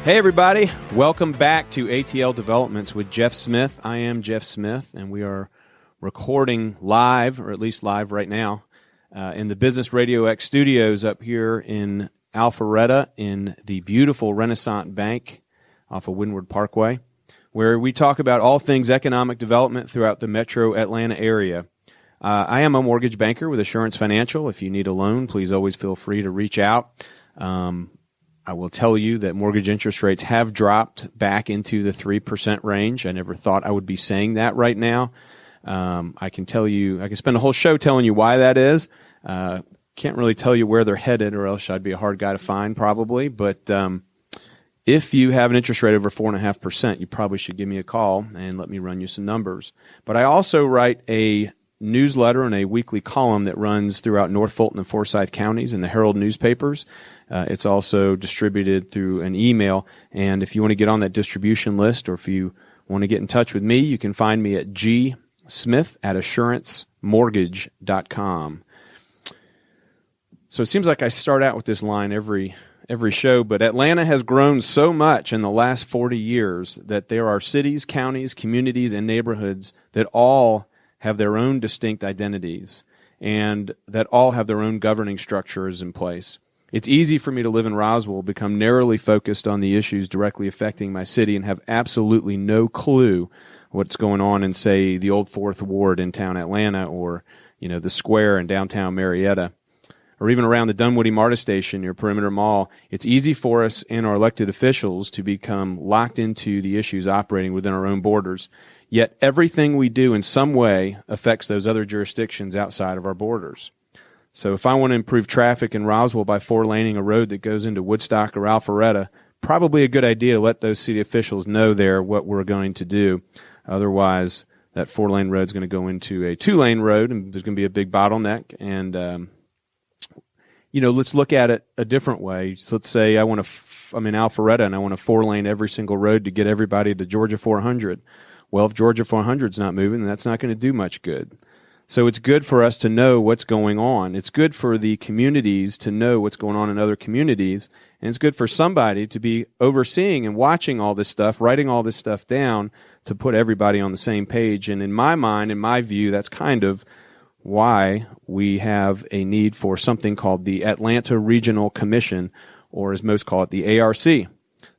Hey, everybody. Welcome back to ATL Developments with Geoff Smith. I am Geoff Smith, and we are recording live, or at least live right now, in the Business Radio X studios up here in Alpharetta in the beautiful Renaissance Bank off of Windward Parkway, where we talk about all things economic development throughout the metro Atlanta area. I am a mortgage banker with Assurance Financial. If you need a loan, please always feel free to reach out. I will tell you that mortgage interest rates have dropped back into the 3% range. I never thought I would be saying that right now. I can tell you, I can spend a whole show telling you why that is. Can't really tell you where they're headed, or else I'd be a hard guy to find probably. But if you have an interest rate over 4.5%, you probably should give me a call and let me run you some numbers. But I also write a newsletter and a weekly column that runs throughout North Fulton and Forsyth counties in the Herald newspapers. It's also distributed through an email. And if you want to get on that distribution list, or if you want to get in touch with me, you can find me at gsmith@assurancemortgage.com. So it seems like I start out with this line every show, but Atlanta has grown so much in the last 40 years that there are cities, counties, communities, and neighborhoods that all have their own distinct identities and that all have their own governing structures in place. It's easy for me to live in Roswell, become narrowly focused on the issues directly affecting my city, and have absolutely no clue what's going on in, say, the old Fourth Ward in town Atlanta, or, the square in downtown Marietta, or even around the Dunwoody MARTA station near Perimeter Mall. It's easy for us and our elected officials to become locked into the issues operating within our own borders. Yet everything we do in some way affects those other jurisdictions outside of our borders. So if I want to improve traffic in Roswell by four-laning a road that goes into Woodstock or Alpharetta, probably a good idea to let those city officials know there what we're going to do. Otherwise, that four-lane road is going to go into a two-lane road, and there's going to be a big bottleneck. And, let's look at it a different way. So let's say I'm in Alpharetta, and I want to four-lane every single road to get everybody to Georgia 400. Well, if Georgia 400 is not moving, then that's not going to do much good. So it's good for us to know what's going on. It's good for the communities to know what's going on in other communities. And it's good for somebody to be overseeing and watching all this stuff, writing all this stuff down to put everybody on the same page. And in my mind, in my view, that's kind of why we have a need for something called the Atlanta Regional Commission, or as most call it, the ARC.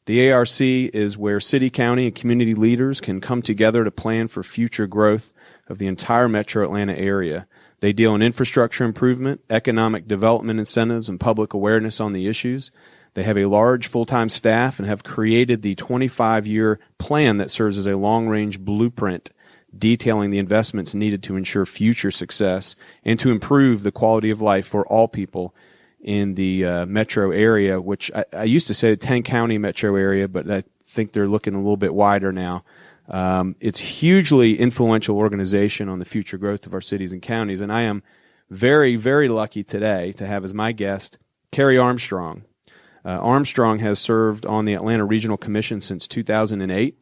The ARC is where city, county, and community leaders can come together to plan for future growth of the entire metro Atlanta area. They deal in infrastructure improvement, economic development incentives, and public awareness on the issues. They have a large full-time staff and have created the 25-year plan that serves as a long-range blueprint detailing the investments needed to ensure future success and to improve the quality of life for all people in the metro area, which I used to say the 10-county metro area, but I think they're looking a little bit wider now. It's a hugely influential organization on the future growth of our cities and counties, and I am very, very lucky today to have as my guest Kerry Armstrong. Armstrong has served on the Atlanta Regional Commission since 2008.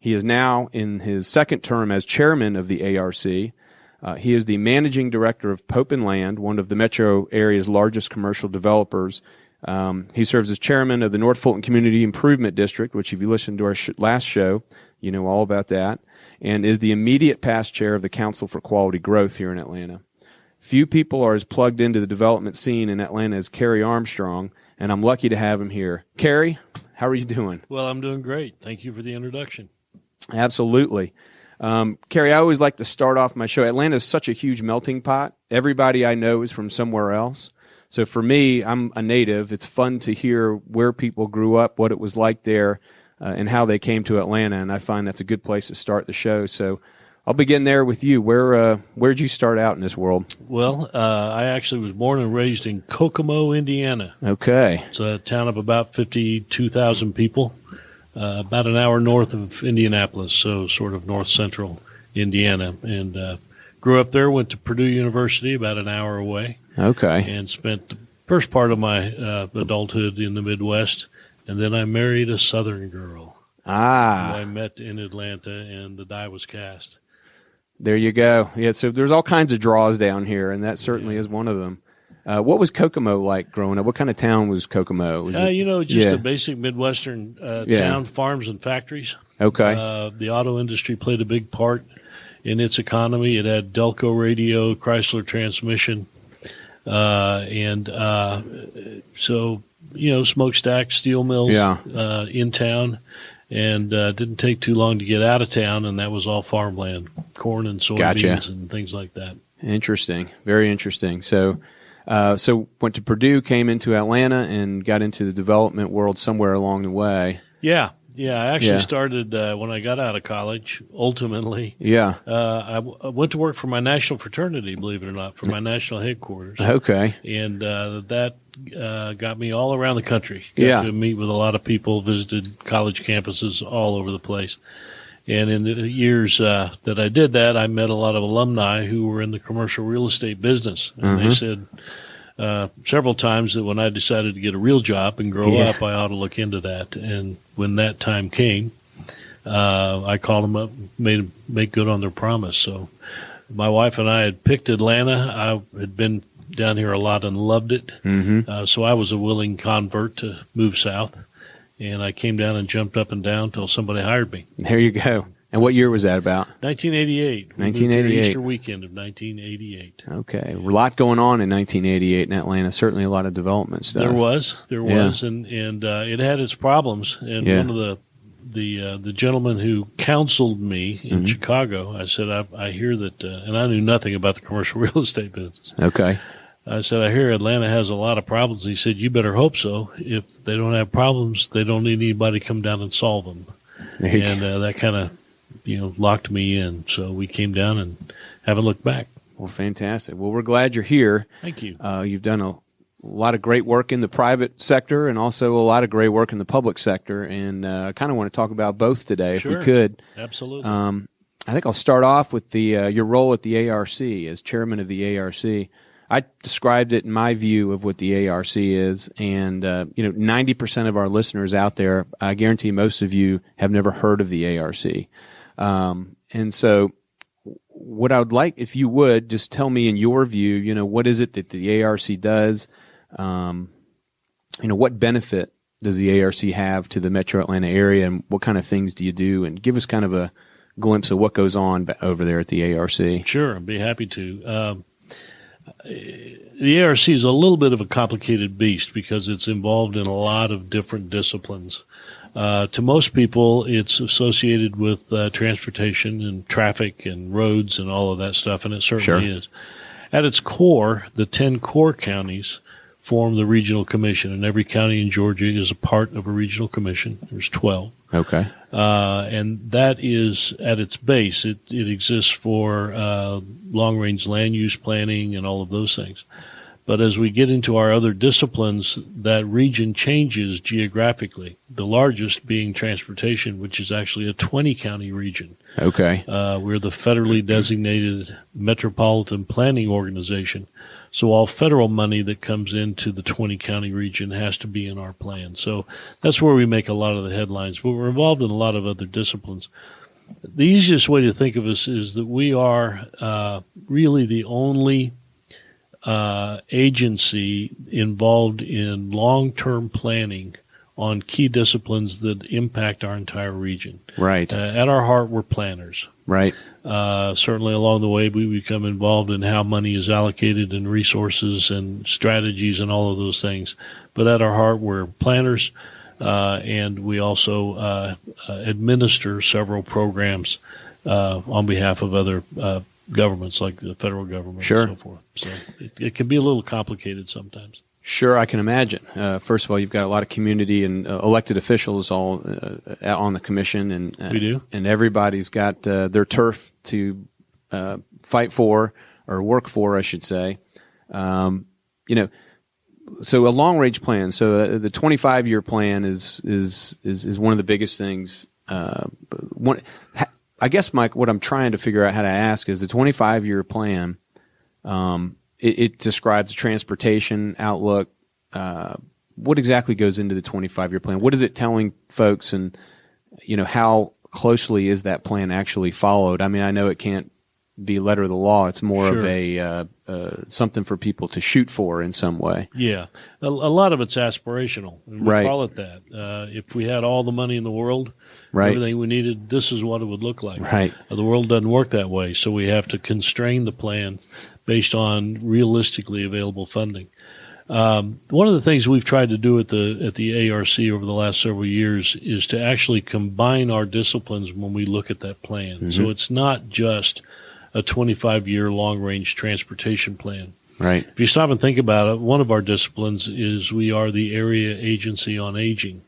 He is now in his second term as chairman of the ARC. He is the managing director of Pope & Land, one of the metro area's largest commercial developers. He serves as chairman of the North Fulton Community Improvement District, which if you listened to our last show, you know all about that, and is the immediate past chair of the Council for Quality Growth here in Atlanta. Few people are as plugged into the development scene in Atlanta as Kerry Armstrong, and I'm lucky to have him here. Kerry, how are you doing? Well, I'm doing great. Thank you for the introduction. Absolutely. Kerry, I always like to start off my show. Atlanta is such a huge melting pot. Everybody I know is from somewhere else. So for me, I'm a native. It's fun to hear where people grew up, what it was like there, and how they came to Atlanta, and I find that's a good place to start the show. So I'll begin there with you. Where'd you start out in this world? Well, I actually was born and raised in Kokomo, Indiana. Okay. It's a town of about 52,000 people, about an hour north of Indianapolis, so sort of north-central Indiana. And grew up there, went to Purdue University about an hour away. Okay. And spent the first part of my adulthood in the Midwest. And then I married a Southern girl. Who I met in Atlanta, and the die was cast. There you go. Yeah, so there's all kinds of draws down here, and that certainly is one of them. What was Kokomo like growing up? What kind of town was Kokomo? Was it, just a basic Midwestern town, farms and factories. Okay. The auto industry played a big part in its economy. It had Delco radio, Chrysler transmission, so smokestack, steel mills in town, and didn't take too long to get out of town, and that was all farmland, corn and soybeans and things like that. Interesting. Very interesting. So went to Purdue, came into Atlanta, and got into the development world somewhere along the way. Yeah. I actually started when I got out of college, ultimately. Yeah. I went to work for my national fraternity, believe it or not, for my national headquarters. Okay. And that got me all around the country. Got to meet with a lot of people, visited college campuses all over the place. And in the years that I did that, I met a lot of alumni who were in the commercial real estate business. And they said several times that when I decided to get a real job and grow up, I ought to look into that. And when that time came, I called them up, made them make good on their promise. So my wife and I had picked Atlanta. I had been down here a lot and loved it. So I was a willing convert to move south. And I came down and jumped up and down until somebody hired me. There you go. And what year was that about? 1988. 1988. Easter weekend of 1988. Okay. A lot going on in 1988 in Atlanta. Certainly a lot of development stuff. There was. And it had its problems. And one of the gentlemen who counseled me in Chicago, I said, I hear that, and I knew nothing about the commercial real estate business. Okay. I said, I hear Atlanta has a lot of problems. He said, you better hope so. If they don't have problems, they don't need anybody to come down and solve them. And that kind of, locked me in. So we came down and haven't looked back. Well, fantastic. Well, we're glad you're here. Thank you. You've done a lot of great work in the private sector and also a lot of great work in the public sector. And I kind of want to talk about both today, if we could. Absolutely. I think I'll start off with your role at the ARC as chairman of the ARC. I described it in my view of what the ARC is, and 90% of our listeners out there, I guarantee most of you have never heard of the ARC. And so what I would like, if you would, just tell me in your view, what is it that the ARC does? What benefit does the ARC have to the Metro Atlanta area, and what kind of things do you do? And give us kind of a glimpse of what goes on over there at the ARC. Sure, I'd be happy to. The ARC is a little bit of a complicated beast because it's involved in a lot of different disciplines. To most people, it's associated with transportation and traffic and roads and all of that stuff, and it certainly is. At its core, the 10 core counties form the regional commission, and every county in Georgia is a part of a regional commission. There's 12. Okay. And that is at its base. It exists for long-range land use planning and all of those things. But as we get into our other disciplines, that region changes geographically, the largest being transportation, which is actually a 20-county region. Okay. We're the federally designated metropolitan planning organization. So all federal money that comes into the 20-county region has to be in our plan. So that's where we make a lot of the headlines. But we're involved in a lot of other disciplines. The easiest way to think of us is that we are really the only agency involved in long-term planning on key disciplines that impact our entire region. Right. At our heart, we're planners. Right. Certainly along the way, we become involved in how money is allocated and resources and strategies and all of those things. But at our heart, we're planners, and we also administer several programs on behalf of other governments like the federal government and so forth. So it can be a little complicated sometimes. Sure, I can imagine. First of all, you've got a lot of community and elected officials all on the commission, and we do, and everybody's got their turf to fight for or work for, I should say. So a long range plan. So the 25-year plan is one of the biggest things. I guess, Mike, what I'm trying to figure out how to ask is the 25-year plan. It describes the transportation outlook. What exactly goes into the 25-year plan? What is it telling folks, and how closely is that plan actually followed? I mean, I know it can't be letter of the law. It's more of Sure. a something for people to shoot for in some way. Yeah. A lot of it's aspirational. And we Right. call it that. If we had all the money in the world, Right. everything we needed, this is what it would look like. Right. The world doesn't work that way, so we have to constrain the plan based on realistically available funding. One of the things we've tried to do at the ARC over the last several years is to actually combine our disciplines when we look at that plan. Mm-hmm. So it's not just a 25-year long-range transportation plan. Right. If you stop and think about it, one of our disciplines is we are the Area Agency on Aging.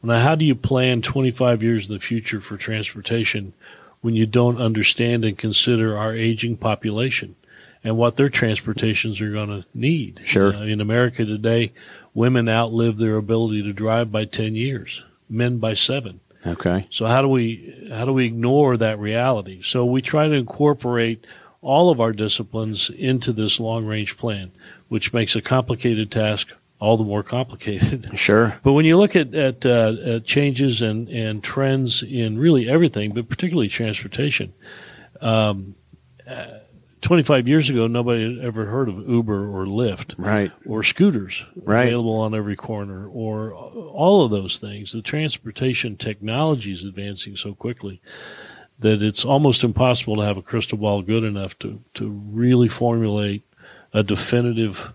Now, how do you plan 25 years in the future for transportation when you don't understand and consider our aging population and what their transportations are going to need? Sure. In America today, women outlive their ability to drive by 10 years, men by 7. Okay. So how do we ignore that reality? So we try to incorporate all of our disciplines into this long-range plan, which makes a complicated task all the more complicated. Sure. But when you look at changes and trends in really everything, but particularly transportation, 25 years ago, nobody had ever heard of Uber or Lyft, Right. or scooters Right. available on every corner, or all of those things. The transportation technology is advancing so quickly that it's almost impossible to have a crystal ball good enough to really formulate a definitive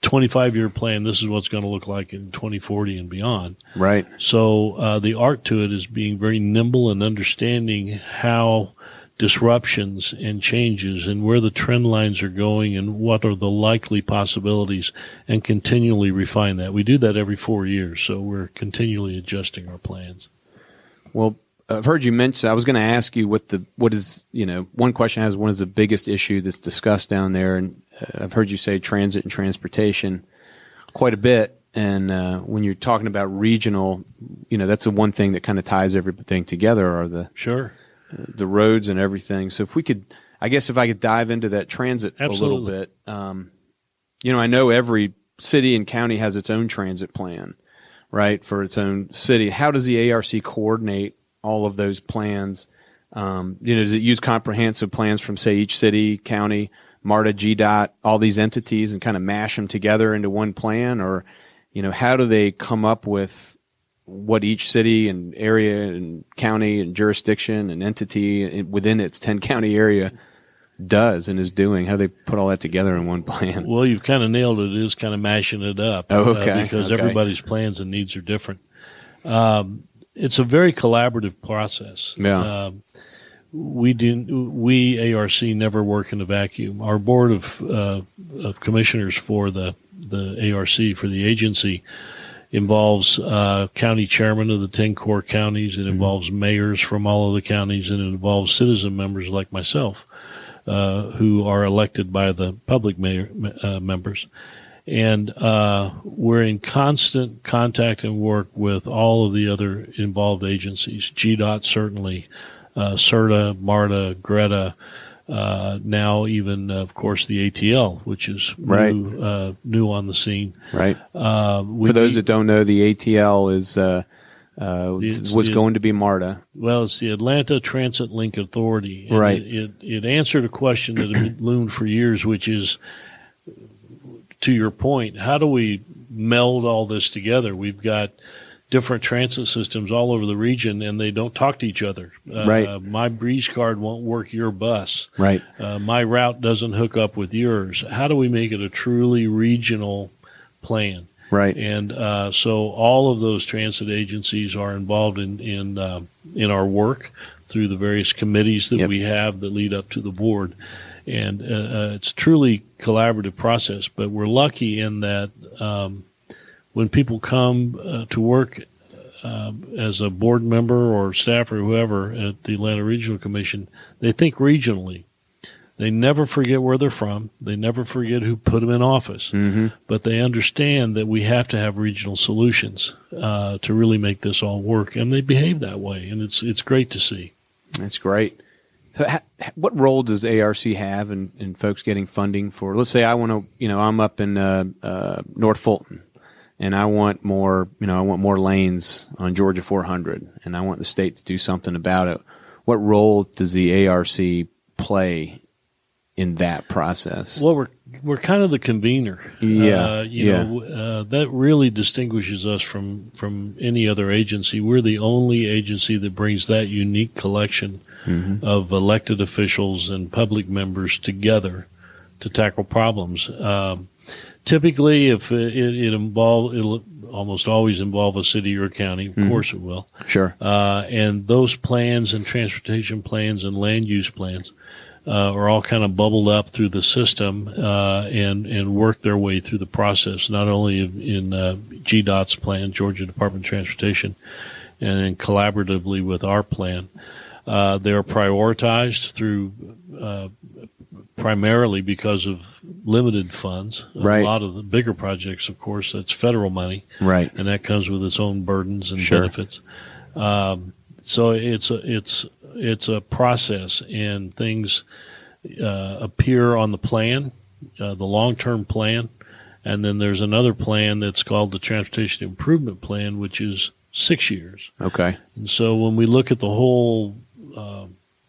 25-year plan. This is what's going to look like in 2040 and beyond. Right. So the art to it is being very nimble and understanding how disruptions and changes and where the trend lines are going and what are the likely possibilities, and continually refine that. We do that every 4 years, so we're continually adjusting our plans. Well, I've heard you mention, I was going to ask you what is, one question has, what is the biggest issue that's discussed down there? And I've heard you say transit and transportation quite a bit. And when you're talking about regional, that's the one thing that kind of ties everything together are the roads and everything. So if I could dive into that transit Absolutely. a little bit, I know every city and county has its own transit plan, right, for its own city. How does the ARC coordinate all of those plans? Does it use comprehensive plans from, say, each city, county, MARTA, GDOT, all these entities, and kind of mash them together into one plan? Or, how do they come up with what each city and area and county and jurisdiction and entity within its 10-county area does and is doing? How do they put all that together in one plan? Well, you've kind of nailed it. It is kind of mashing it up. Oh, okay. Because Okay. everybody's plans and needs are different. It's a very collaborative process. Yeah. We ARC never work in a vacuum. Our board of commissioners for the ARC, for the agency, involves county chairman of the 10 core counties. It involves mayors from all of the counties, and it involves citizen members like myself, who are elected by the public members. And we're in constant contact and work with all of the other involved agencies, GDOT certainly, CERTA, MARTA, GRETA, now even, of course, the ATL, which is Right. new on the scene. Right. For those that don't know, the ATL was going to be MARTA. Well, it's the Atlanta Transit Link Authority. And Right. It answered a question that had loomed for years, which is, to your point, how do we meld all this together? We've got different transit systems all over the region, and they don't talk to each other. Right. My Breeze card won't work your bus. Right. My route doesn't hook up with yours. How do we make it a truly regional plan? Right. And so all of those transit agencies are involved in our work through the various committees that Yep. we have that lead up to the board. And it's truly collaborative process. But we're lucky in that when people come to work as a board member or staff or whoever at the Atlanta Regional Commission, they think regionally. They never forget where they're from. They never forget who put them in office. Mm-hmm. But they understand that we have to have regional solutions to really make this all work. And they behave that way. And it's great to see. That's great. So what role does ARC have in folks getting funding for, let's say I want to, I'm up in North Fulton and I want more lanes on Georgia 400 and I want the state to do something about it. What role does the ARC play in that process? Well, we're kind of the convener. Yeah, that really distinguishes us from any other agency. We're the only agency that brings that unique collection of elected officials and public members together to tackle problems. Typically, if it'll almost always involve a city or a county. Of course it will. Sure. And those plans and transportation plans and land use plans are all kind of bubbled up through the system and work their way through the process, not only in GDOT's plan, Georgia Department of Transportation, and then collaboratively with our plan. They are prioritized through primarily because of limited funds. Right. A lot of the bigger projects, of course, that's federal money. Right. And that comes with its own burdens and Sure. benefits. So it's a process, and things appear on the plan, the long-term plan, and then there's another plan that's called the Transportation Improvement Plan, which is 6 years. Okay. And so when we look at the whole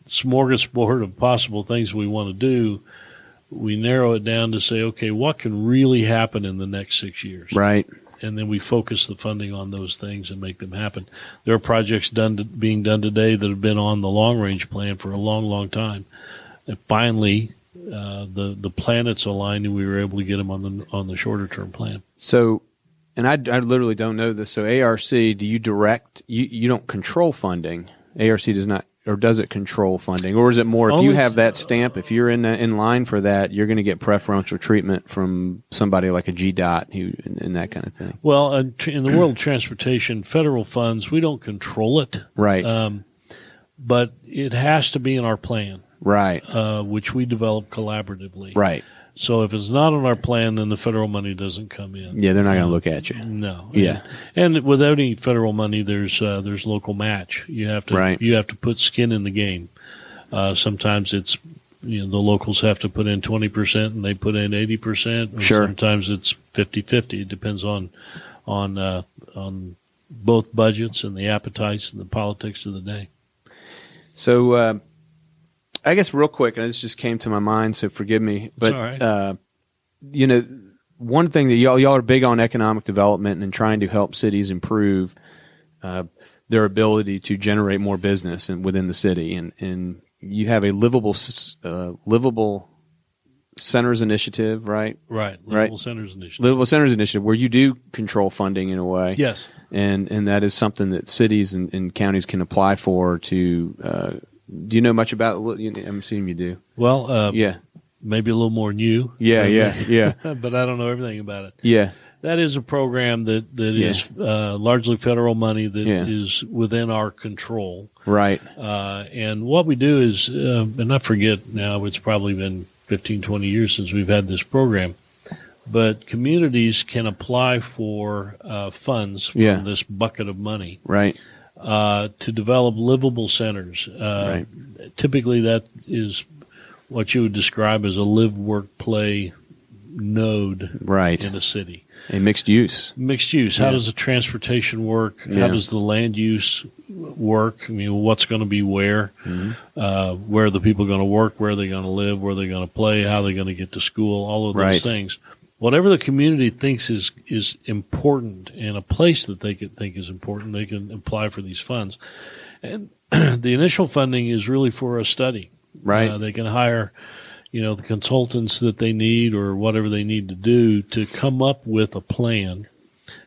smorgasbord of possible things we want to do, we narrow it down to say, okay, what can really happen in the next 6 years? Right. And then we focus the funding on those things and make them happen. There are projects being done today that have been on the long-range plan for a long, long time. And finally, the planets aligned, and we were able to get them on the shorter-term plan. So, and I literally don't know this. So, ARC, do you direct? You don't control funding. ARC does not. Or does it control funding? Or is it more, if you have that stamp, if you're in line for that, you're going to get preferential treatment from somebody like a GDOT and that kind of thing? Well, in the world of transportation, federal funds, we don't control it. Right. But it has to be in our plan. Right. Which we develop collaboratively. Right. So if it's not on our plan, then the federal money doesn't come in. Yeah, they're not going to look at you. No. Yeah. And without any federal money, there's local match. You have to put skin in the game. Sometimes it's the locals have to put in 20% and they put in 80%. Sure. Sometimes it's 50-50. It depends on both budgets and the appetites and the politics of the day. So I guess real quick, and this just came to my mind, so forgive me. But, it's all right. One thing that y'all are big on economic development and trying to help cities improve their ability to generate more business within the city. And you have a livable centers initiative, right? Right. Livable Centers Initiative. Livable Centers Initiative, where you do control funding in a way. Yes. And that is something that cities and counties can apply for to do you know much about it? I'm assuming you do. Well, yeah. Maybe a little more than you. Yeah. But I don't know everything about it. Yeah. That is a program that is largely federal money that is within our control. Right. And what we do is, and I forget now, it's probably been 15, 20 years since we've had this program, but communities can apply for funds from this bucket of money. Right. To develop livable centers. Right. Typically that is what you would describe as a live, work, play node in a city. A mixed use. Mixed use. How does the transportation work? Yeah. How does the land use work? I mean, what's going to be where? Mm-hmm. Where are the people going to work? Where are they going to live? Where are they going to play? How are they going to get to school? All of those things. Whatever the community thinks is important and a place that they could think is important, they can apply for these funds. And the initial funding is really for a study. Right. They can hire, the consultants that they need or whatever they need to do to come up with a plan.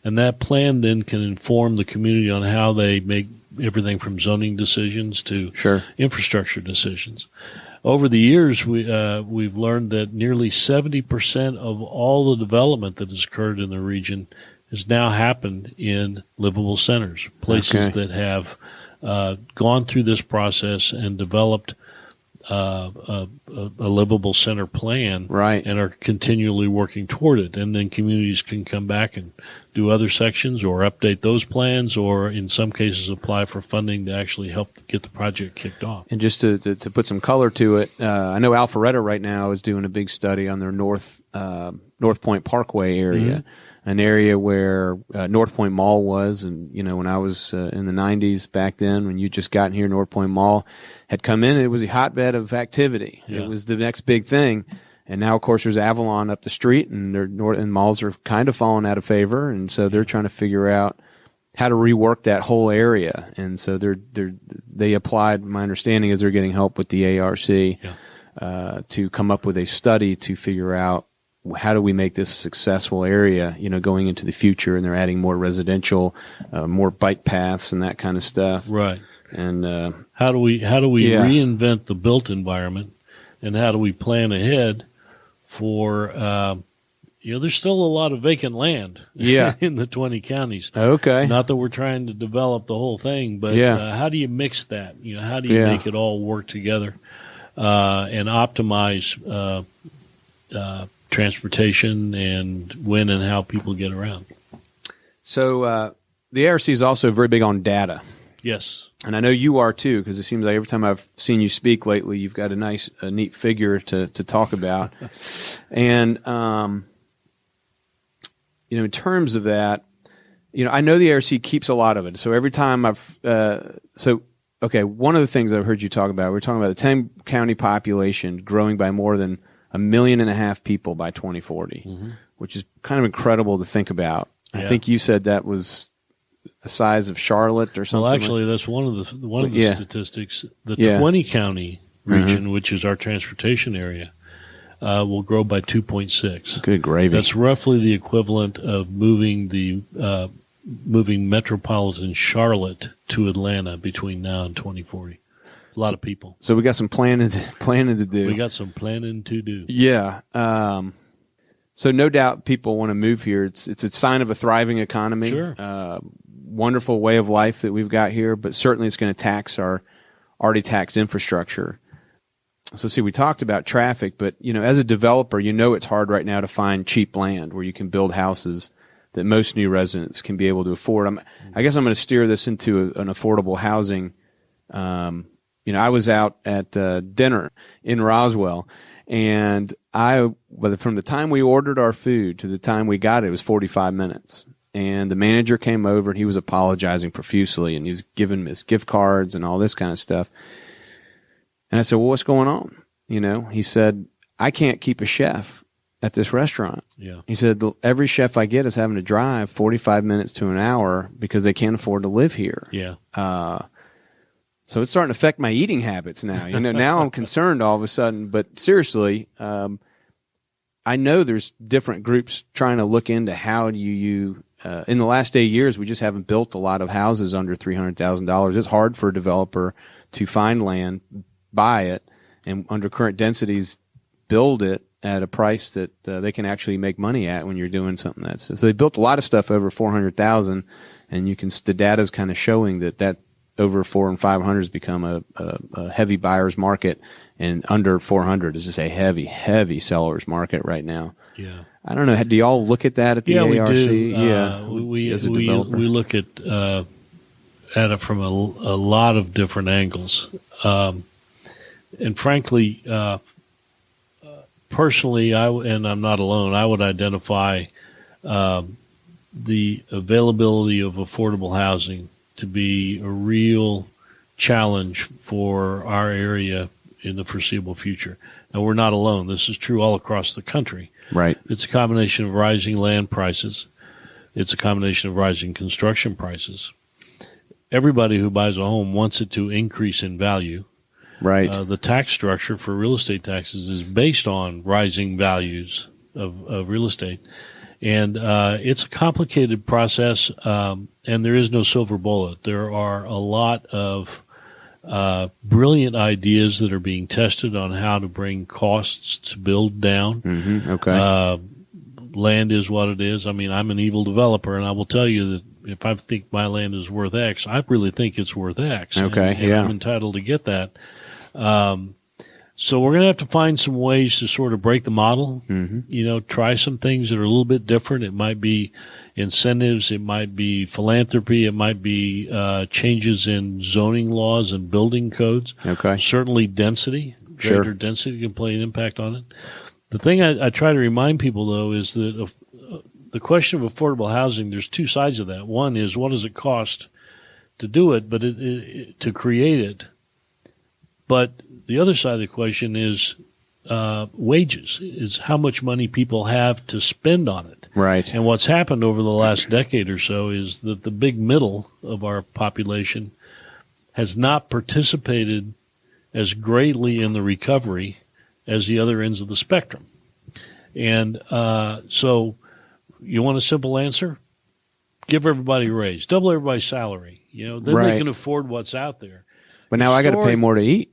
And that plan then can inform the community on how they make everything from zoning decisions to infrastructure decisions. Over the years, we've learned that nearly 70% of all the development that has occurred in the region has now happened in livable centers, places that have gone through this process and developed a livable center plan, and are continually working toward it. And then communities can come back and do other sections or update those plans, or in some cases apply for funding to actually help get the project kicked off. And just to put some color to it, I know Alpharetta right now is doing a big study on their North Point Parkway area. an area where North Point Mall was. And, when I was in the 90s back then, when you just got here, North Point Mall had come in, and it was a hotbed of activity. Yeah. It was the next big thing. And now, of course, there's Avalon up the street, and and malls are kind of falling out of favor. And so they're trying to figure out how to rework that whole area. And so they applied, my understanding is they're getting help with the ARC to come up with a study to figure out how do we make this a successful area, going into the future. And they're adding more residential, more bike paths and that kind of stuff. Right. And how do we reinvent the built environment, and how do we plan ahead for there's still a lot of vacant land in the 20 counties. Okay. Not that we're trying to develop the whole thing, but how do you mix that? How do you make it all work together and optimize transportation and when and how people get around? So the ARC is also very big on data. Yes. And I know you are too, because it seems like every time I've seen you speak lately, you've got a neat figure to talk about. And in terms of that, I know the ARC keeps a lot of it. So every time one of the things I've heard you talk about, we're talking about the 10-county population growing by more than 1.5 million people by 2040, which is kind of incredible to think about. Yeah. I think you said that was the size of Charlotte or something. Well, actually, that's one of the statistics. The 20-county region, which is our transportation area, will grow by 2.6. Good gravy. That's roughly the equivalent of moving metropolitan Charlotte to Atlanta between now and 2040. A lot of people. So we got some planning to do. We got some planning to do. Yeah. So no doubt people want to move here. It's a sign of a thriving economy. Sure. Wonderful way of life that we've got here, but certainly it's going to tax our already taxed infrastructure. So see, we talked about traffic, but as a developer, it's hard right now to find cheap land where you can build houses that most new residents can be able to afford. I guess I'm going to steer this into an affordable housing. I was out at dinner in Roswell, and from the time we ordered our food to the time we got it was 45 minutes. And the manager came over, and he was apologizing profusely, and he was giving us gift cards and all this kind of stuff. And I said, well, what's going on? He said, I can't keep a chef at this restaurant. Yeah. He said, every chef I get is having to drive 45 minutes to an hour because they can't afford to live here. Yeah. So it's starting to affect my eating habits now. Now I'm concerned all of a sudden. But seriously, I know there's different groups trying to look into how do you in the last 8 years, we just haven't built a lot of houses under $300,000. It's hard for a developer to find land, buy it, and under current densities, build it at a price that they can actually make money at when you're doing something so they built a lot of stuff over 400,000, and the data's kind of showing that over 400 and 500 has become a heavy buyer's market, and under 400 is just a heavy seller's market right now. Yeah. I don't know. Do y'all look at that at the ARC? We do. Yeah, we look at it from a lot of different angles, and frankly, personally, and I'm not alone, I would identify the availability of affordable housing to be a real challenge for our area in the foreseeable future. Now, we're not alone. This is true all across the country. Right. It's a combination of rising land prices. It's a combination of rising construction prices. Everybody who buys a home wants it to increase in value. Right. The tax structure for real estate taxes is based on rising values of real estate. And it's a complicated process, and there is no silver bullet. There are a lot of brilliant ideas that are being tested on how to bring costs to build down. Mm-hmm. Okay. Land is what it is. I mean, I'm an evil developer, and I will tell you that if I think my land is worth X, I really think it's worth X. Okay. And I'm entitled to get that. So we're going to have to find some ways to sort of break the model, try some things that are a little bit different. It might be incentives. It might be philanthropy. It might be changes in zoning laws and building codes. Okay. Certainly density. Greater density can play an impact on it. The thing I try to remind people, though, is that the question of affordable housing, there's two sides of that. One is, what does it cost to do it, but to create it? But the other side of the question is wages, is how much money people have to spend on it. Right. And what's happened over the last decade or so is that the big middle of our population has not participated as greatly in the recovery as the other ends of the spectrum. And so you want a simple answer? Give everybody a raise. Double everybody's salary. Then they can afford what's out there. But now I got to pay more to eat.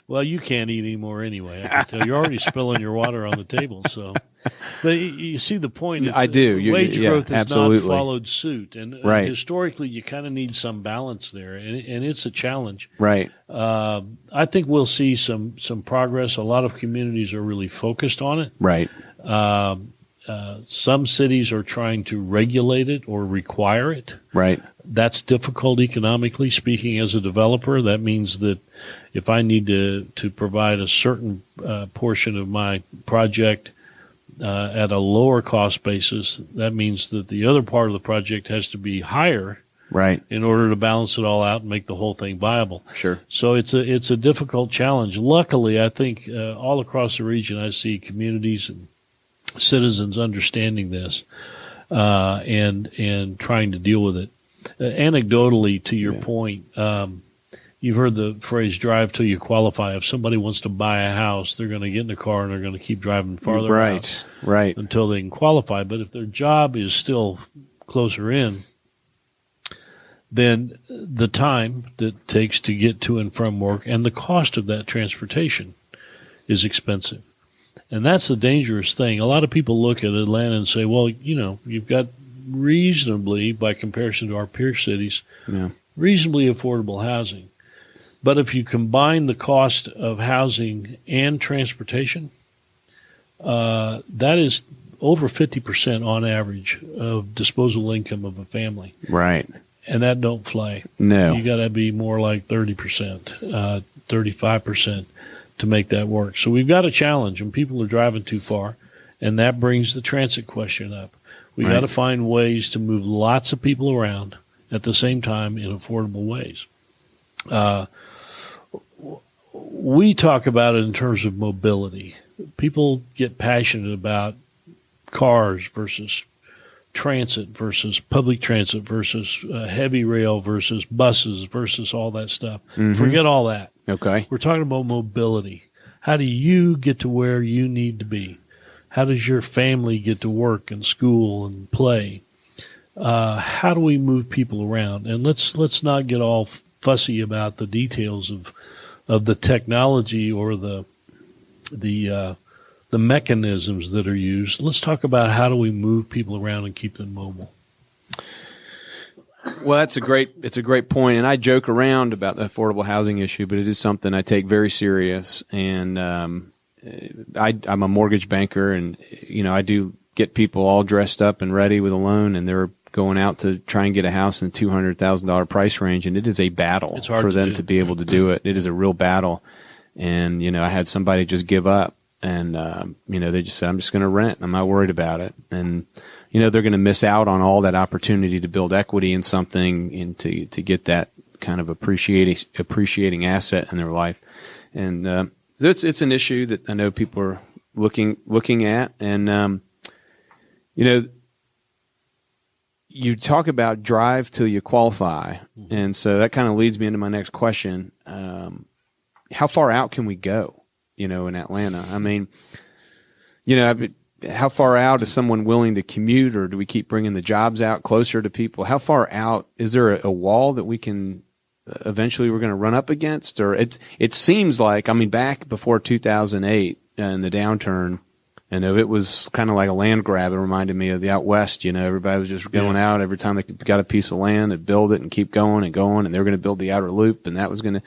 Well, you can't eat anymore anyway. I can tell you're already spilling your water on the table. So, but you see the point. I do. Wage growth has absolutely. not followed suit, and historically, you kind of need some balance there, and it's a challenge. Right. I think we'll see some progress. A lot of communities are really focused on it. Right. Some cities are trying to regulate it or require it. Right. That's difficult economically speaking. As a developer, that means that if I need to provide a certain portion of my project at a lower cost basis, that means that the other part of the project has to be higher, right, in order to balance it all out and make the whole thing viable. Sure. So it's a difficult challenge. Luckily, I think all across the region, I see communities and citizens understanding this and trying to deal with it. Anecdotally, to your point, you've heard the phrase "drive till you qualify." If somebody wants to buy a house, they're going to get in the car and they're going to keep driving farther out until they can qualify. But if their job is still closer in, then the time that it takes to get to and from work and the cost of that transportation is expensive. And that's the dangerous thing. A lot of people look at Atlanta and say, well, you've got reasonably, by comparison to our peer cities, reasonably affordable housing. But if you combine the cost of housing and transportation, that is over 50% on average of disposable income of a family. Right. And that don't fly. No. You got to be more like 30%, 35% to make that work. So we've got a challenge, and people are driving too far, and that brings the transit question up. We've got to find ways to move lots of people around at the same time in affordable ways. We talk about it in terms of mobility. People get passionate about cars versus transit versus public transit versus heavy rail versus buses versus all that stuff. Mm-hmm. Forget all that. Okay. We're talking about mobility. How do you get to where you need to be? How does your family get to work and school and play? How do we move people around? And let's not get all fussy about the details of the technology or the mechanisms that are used. Let's talk about how do we move people around and keep them mobile. Well, it's a great point, and I joke around about the affordable housing issue, but it is something I take very serious. And I'm a mortgage banker, and I do get people all dressed up and ready with a loan, and they're going out to try and get a house in the $200,000 price range, and it is a battle for them to be able to do it. It is a real battle, and I had somebody just give up, and they just said, "I'm just going to rent. I'm not worried about it," and they're going to miss out on all that opportunity to build equity in something and to get that kind of appreciating asset in their life. And it's an issue that I know people are looking at. And you talk about drive till you qualify, and so that kind of leads me into my next question. How far out can we go? In Atlanta, I mean, how far out is someone willing to commute, or do we keep bringing the jobs out closer to people? How far out is there a wall that we can eventually we're going to run up against? Or it seems like, back before 2008 and the downturn, it was kind of like a land grab. It reminded me of the out west. Everybody was just going out every time they got a piece of land and build it and keep going, and they were going to build the outer loop, and that was going to,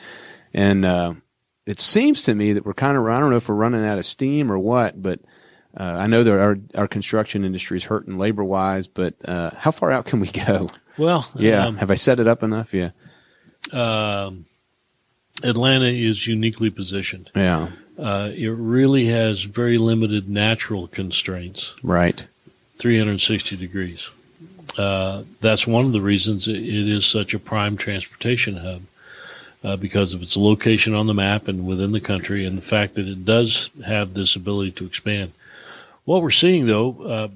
and it seems to me that we're kind of, I don't know if we're running out of steam or what, but I know that our construction industry is hurting labor-wise, but how far out can we go? Well, have I set it up enough? Yeah. Atlanta is uniquely positioned. Yeah. It really has very limited natural constraints. Right. 360 degrees. That's one of the reasons it is such a prime transportation hub, because of its location on the map and within the country, and the fact that it does have this ability to expand. What we're seeing, though,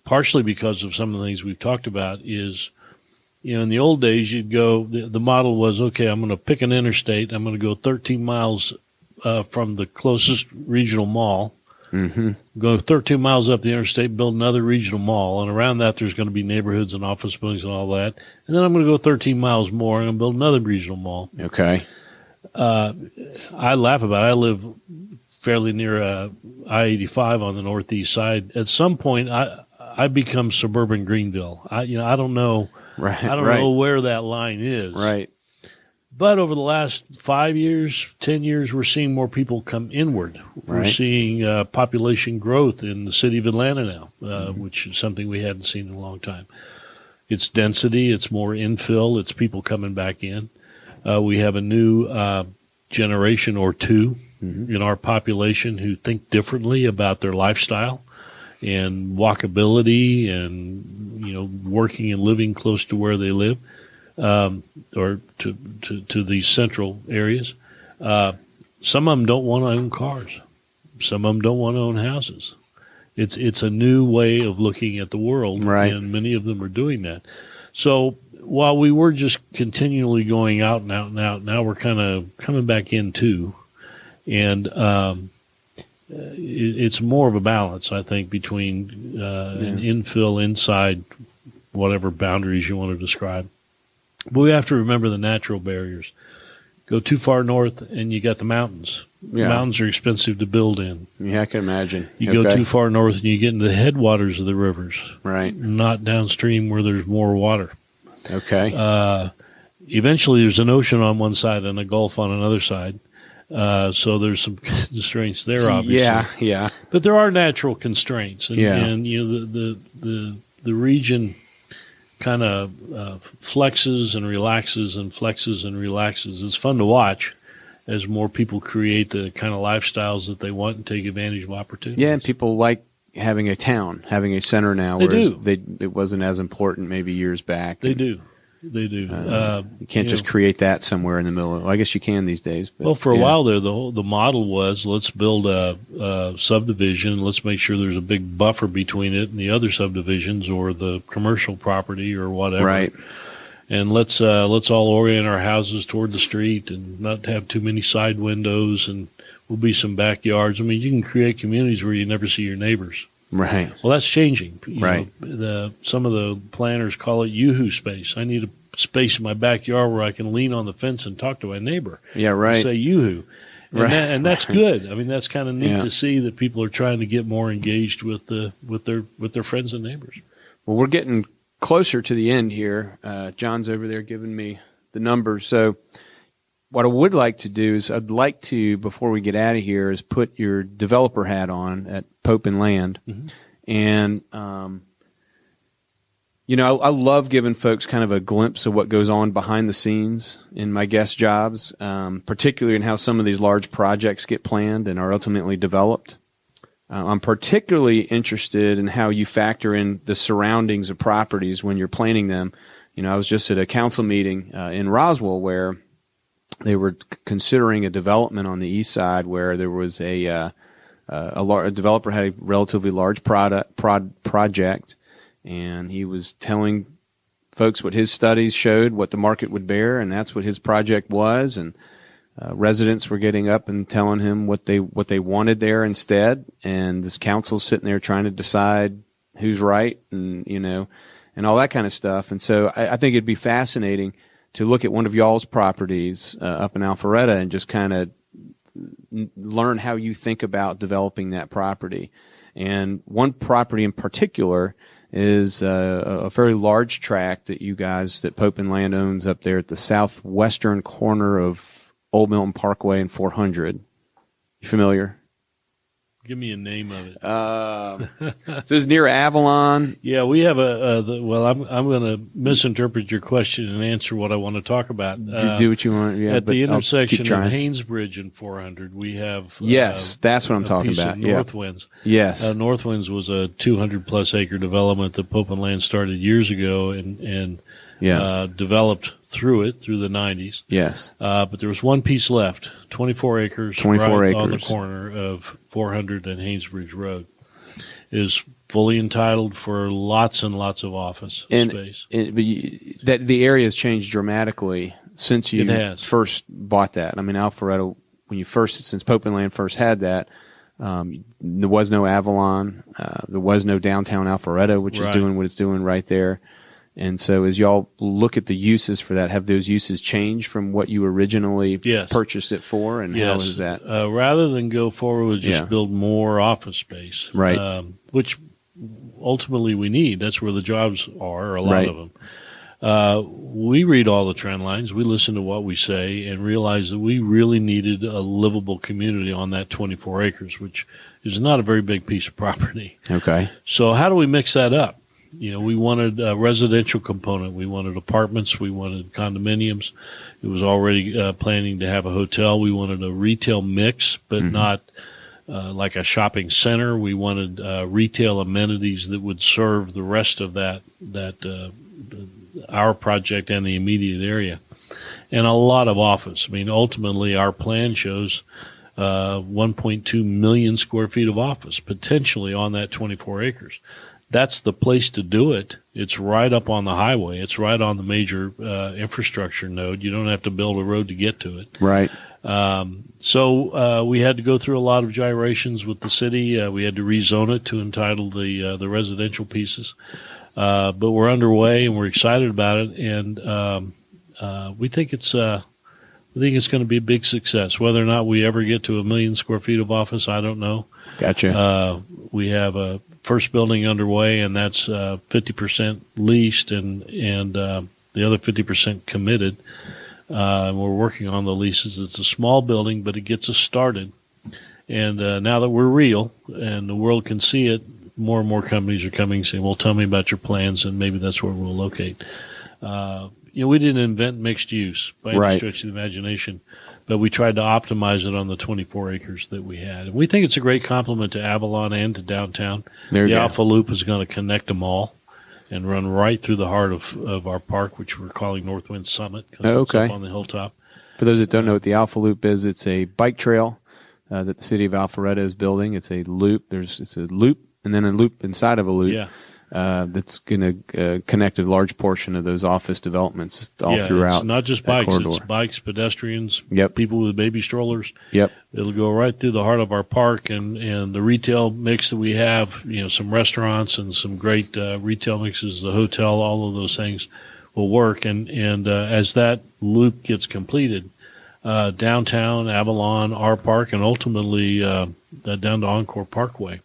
partially because of some of the things we've talked about, is, in the old days, you'd go, the model was, okay, I'm going to pick an interstate, I'm going to go 13 miles from the closest regional mall, go 13 miles up the interstate, build another regional mall, and around that there's going to be neighborhoods and office buildings and all that. And then I'm going to go 13 miles more and build another regional mall. Okay. I laugh about it. I live fairly near I-85 on the northeast side. At some point, I become suburban Greenville. I don't know. Right. I don't know where that line is. Right. But over the last 5 years, 10 years, we're seeing more people come inward. We're seeing population growth in the city of Atlanta now, which is something we hadn't seen in a long time. It's density. It's more infill. It's people coming back in. We have a new generation or two in our population who think differently about their lifestyle and walkability and, working and living close to where they live. Or to these central areas. Some of them don't want to own cars. Some of them don't want to own houses. It's a new way of looking at the world, and many of them are doing that. So while we were just continually going out and out and out, now we're kind of coming back in too. And it's more of a balance, I think, between an infill inside whatever boundaries you want to describe. But we have to remember the natural barriers. Go too far north, and you got the mountains. Yeah. Mountains are expensive to build in. Yeah, I can imagine. You go too far north, and you get into the headwaters of the rivers. Right. Not downstream where there's more water. Okay. Eventually, there's an ocean on one side and a gulf on another side. So there's some constraints there, obviously. Yeah. But there are natural constraints, and the region kind of flexes and relaxes and flexes and relaxes. It's fun to watch as more people create the kind of lifestyles that they want and take advantage of opportunities. Yeah, and people like having a town, having a center now, whereas it wasn't as important maybe years back. They do. You can't just create that somewhere in the middle. Well, I guess you can these days. But, well, for a while there, the model was, let's build a subdivision. Let's make sure there's a big buffer between it and the other subdivisions or the commercial property or whatever. Right. And let's all orient our houses toward the street and not have too many side windows, and will be some backyards. I mean, you can create communities where you never see your neighbors. Right. Well, that's changing. Right. Some of the planners call it yoo-hoo space. I need a space in my backyard where I can lean on the fence and talk to my neighbor. Yeah, right. And say yoo-hoo. And that's good. I mean, that's kind of neat to see that people are trying to get more engaged with their friends and neighbors. Well, we're getting closer to the end here. John's over there giving me the numbers. So what I would like to do is I'd like to, before we get out of here, is put your developer hat on at Pope and Land. And, I love giving folks kind of a glimpse of what goes on behind the scenes in my guest jobs, particularly in how some of these large projects get planned and are ultimately developed. I'm particularly interested in how you factor in the surroundings of properties when you're planning them. I was just at a council meeting in Roswell where they were considering a development on the east side where there was a developer had a relatively large project, and he was telling folks what his studies showed, what the market would bear, and that's what his project was. And residents were getting up and telling him what they wanted there instead. And this council's sitting there trying to decide who's right, and and all that kind of stuff. And so I think it'd be fascinating to look at one of y'all's properties up in Alpharetta and just kind of learn how you think about developing that property. And one property in particular is a very large tract that Pope and Land owns up there at the southwestern corner of Old Milton Parkway and 400. You familiar? Give me a name of it. So this is near Avalon. Yeah, we have well, I'm going to misinterpret your question and answer what I want to talk about. Do what you want. Yeah, at the intersection of Haynesbridge and 400, we have yes, that's what I'm talking about. Northwinds. Yes, Northwinds was a 200+ acre development that Pope and Land started years ago and developed through the 90s. Yes. But there was one piece left, 24 acres, 24 acres on the corner of 400 and Haynesbridge Road. It is fully entitled for lots and lots of office space. But the area has changed dramatically since you first bought that. I mean, Alpharetta, since Pope and Land first had that, there was no Avalon. There was no downtown Alpharetta, which is doing what it's doing right there. And so as y'all look at the uses for that, have those uses changed from what you originally purchased it for? And how is that? Rather than go forward with just build more office space, right? Which ultimately we need. That's where the jobs are, a lot of them. We read all the trend lines. We listen to what we say and realize that we really needed a livable community on that 24 acres, which is not a very big piece of property. Okay. So how do we mix that up? We wanted a residential component. We wanted apartments. We wanted condominiums. It was already planning to have a hotel. We wanted a retail mix, but not like a shopping center. We wanted retail amenities that would serve the rest of that our project and the immediate area, and a lot of office. I mean, ultimately, our plan shows 1.2 million square feet of office potentially on that 24 acres. That's the place to do it. It's right up on the highway. It's right on the major infrastructure node. You don't have to build a road to get to it. Right. So we had to go through a lot of gyrations with the city. We had to rezone it to entitle the residential pieces. But we're underway and we're excited about it. And we think it's going to be a big success. Whether or not we ever get to 1 million square feet of office, I don't know. Gotcha. We have a first building underway, and that's 50% leased and the other 50% committed. We're working on the leases. It's a small building, but it gets us started. And now that we're real and the world can see it, more and more companies are coming saying, well, tell me about your plans, and maybe that's where we'll locate. We didn't invent mixed use by any stretch of the imagination, but we tried to optimize it on the 24 acres that we had. And we think it's a great complement to Avalon and to downtown. The Alpha Loop is going to connect them all and run right through the heart of our park, which we're calling Northwind Summit because it's up on the hilltop. For those that don't know what the Alpha Loop is, it's a bike trail that the city of Alpharetta is building. It's a loop. It's a loop and then a loop inside of a loop. Yeah. That's going to connect a large portion of those office developments all throughout. It's not just bikes. Corridor. It's bikes, pedestrians, Yep. people with baby strollers. Yep. It'll go right through the heart of our park, and the retail mix that we have, some restaurants and some great retail mixes, the hotel, all of those things will work. And as that loop gets completed, downtown, Avalon, our park, and ultimately down to Encore Parkway,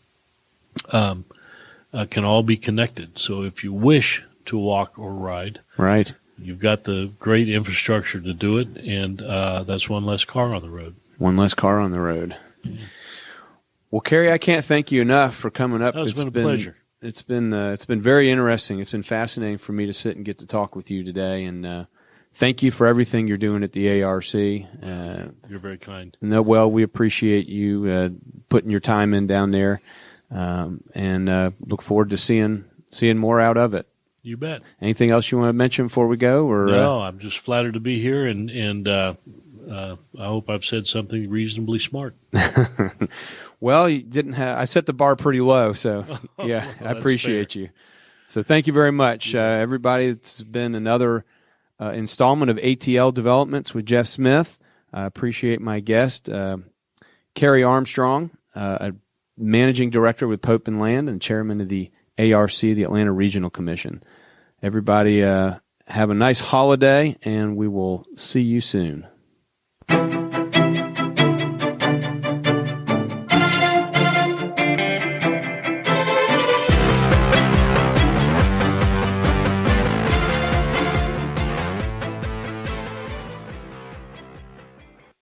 can all be connected. So if you wish to walk or ride, you've got the great infrastructure to do it, and that's one less car on the road. One less car on the road. Yeah. Well, Kerry, I can't thank you enough for coming up. It's been a pleasure. It's been very interesting. It's been fascinating for me to sit and get to talk with you today, and thank you for everything you're doing at the ARC. You're very kind. No, well, we appreciate you putting your time in down there. And look forward to seeing more out of it. You bet. Anything else you want to mention before we go? Or no, I'm just flattered to be here, and I hope I've said something reasonably smart. Well, you didn't have. I set the bar pretty low, so yeah, I appreciate you. So thank you very much, everybody. It's been another installment of ATL Developments with Geoff Smith. I appreciate my guest, Kerry Armstrong, a Managing Director with Pope and Land and Chairman of the ARC, the Atlanta Regional Commission. Everybody have a nice holiday, and we will see you soon.